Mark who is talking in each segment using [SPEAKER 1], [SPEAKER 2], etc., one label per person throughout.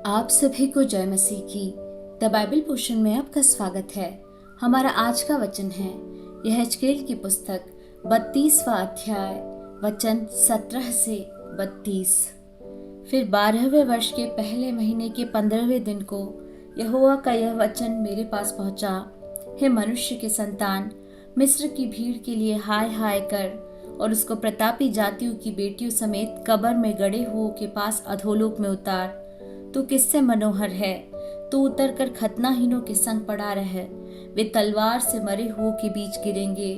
[SPEAKER 1] आप सभी को जय मसीह की द बाइबल पोर्शन में आपका स्वागत है। हमारा आज का वचन है यहेजकेल की पुस्तक 32वां अध्याय वचन 17 से 32। फिर 12वें वर्ष के पहले महीने के 15वें दिन को यहोवा का यह वचन मेरे पास पहुंचा। हे मनुष्य के संतान, मिस्र की भीड़ के लिए हाय हाय कर और उसको प्रतापी जातियों की बेटियों समेत कब्र में गड़े हुओं के पास अधोलोक में उतार। तू किससे मनोहर है? तू उतर कर खतनाहीनों के संग पड़ा रह। वे तलवार से मरे हुओं के बीच गिरेंगे,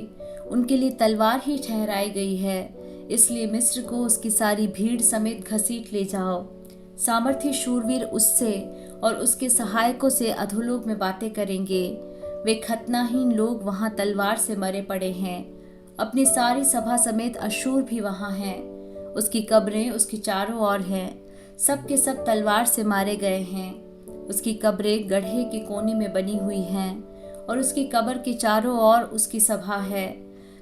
[SPEAKER 1] उनके लिए तलवार ही ठहराई गई है। इसलिए मिस्र को उसकी सारी भीड़ समेत घसीट ले जाओ। सामर्थी शूरवीर उससे और उसके सहायकों से अधोलोक में बातें करेंगे। वे खतनाहीन लोग वहां तलवार से मरे पड़े हैं। अपनी सारी सभा समेत अशूर भी वहां है। उसकी कब्रें उसके चारों ओर हैं। सब के सब तलवार से मारे गए हैं। उसकी कब्रें गड्ढे के कोने में बनी हुई हैं और उसकी कब्र के चारों ओर उसकी सभा है।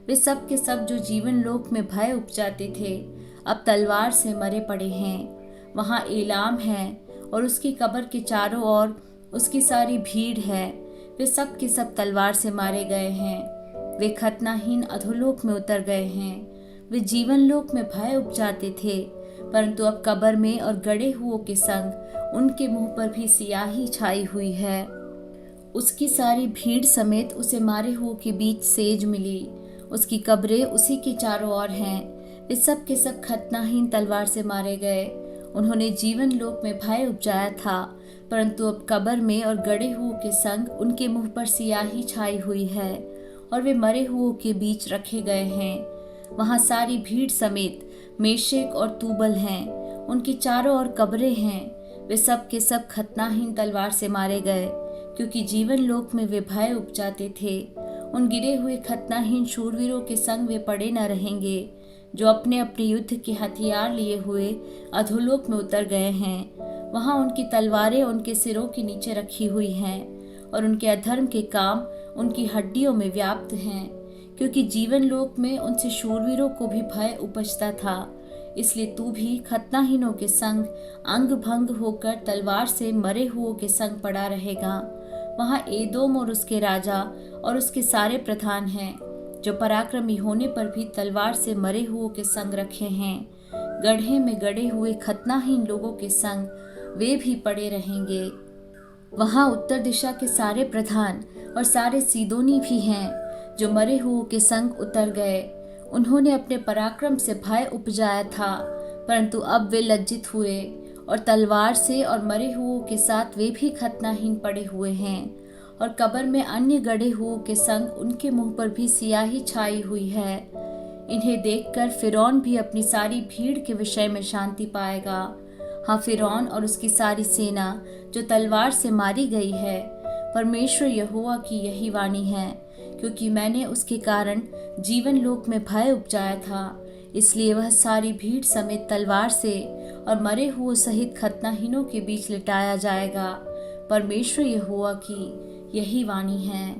[SPEAKER 1] वे सब के सब जो जीवन लोक में भय उपजाते थे, अब तलवार से मरे पड़े हैं। वहाँ एलाम है और उसकी कब्र के चारों ओर उसकी सारी भीड़ है। वे सब के सब तलवार से मारे गए हैं। वे खतनाहीन अधोलोक में उतर गए हैं। वे जीवन लोक में भय उपजाते थे, परंतु अब कब्र में और गड़े हुओं के संग उनके मुंह पर भी सियाही छाई हुई है। उसकी सारी भीड़ समेत उसे मारे हुओं के बीच सेज मिली। उसकी कब्रें उसी के चारों ओर हैं। वे सब के सब खतनाहीन तलवार से मारे गए। उन्होंने जीवन लोक में भय उपजाया था, परंतु अब कब्र में और गड़े हुओं के संग उनके मुंह पर सियाही छाई हुई है और वे मरे हुओं के बीच रखे गए हैं। वहां सारी भीड़ समेत मेशेक और तूबल हैं। उनकी चारों ओर कब्रें हैं। वे सब के सब खतनाहीन तलवार से मारे गए, क्योंकि जीवन लोक में वे भय उपजाते थे। उन गिरे हुए खतनाहीन शूरवीरों के संग वे पड़े न रहेंगे, जो अपने अपने युद्ध के हथियार लिए हुए अधोलोक में उतर गए हैं। वहां उनकी तलवारें उनके सिरों के नीचे रखी हुई हैं और उनके अधर्म के काम उनकी हड्डियों में व्याप्त हैं, क्योंकि जीवन लोक में उनसे शूरवीरों को भी भय उपजता था। इसलिए तू भी खतनाहीनों के संग अंग भंग होकर तलवार से मरे हुओं के संग पड़ा रहेगा। वहां एदोम और उसके राजा और उसके सारे प्रधान हैं, जो पराक्रमी होने पर भी तलवार से मरे हुओं के संग रखे हैं। गड्ढे में गड़े हुए खतनाहीन लोगों के संग वे भी पड़े रहेंगे। वहां उत्तर दिशा के सारे प्रधान और सारे सीदोनी भी हैं, जो मरे हुओं के संग उतर गए। उन्होंने अपने पराक्रम से भय उपजाया था, परंतु अब वे लज्जित हुए और तलवार से और मरे हुओं के साथ वे भी खतनाहीन पड़े हुए हैं। और कब्र में अन्य गड़े हुओं के संग उनके मुंह पर भी सियाही छाई हुई है। इन्हें देखकर फिरौन भी अपनी सारी भीड़ के विषय में शांति पाएगा। हाँ, फिरौन और उसकी सारी सेना जो तलवार से मारी गई है। परमेश्वर यहोवा की यही वाणी है, क्योंकि मैंने उसके कारण जीवन लोक में भय उपजाया था, इसलिए वह सारी भीड़ समेत तलवार से और मरे हुओं सहित खतनाहीनों के बीच लिटाया जाएगा। परमेश्वर यहोवा की यही वाणी है।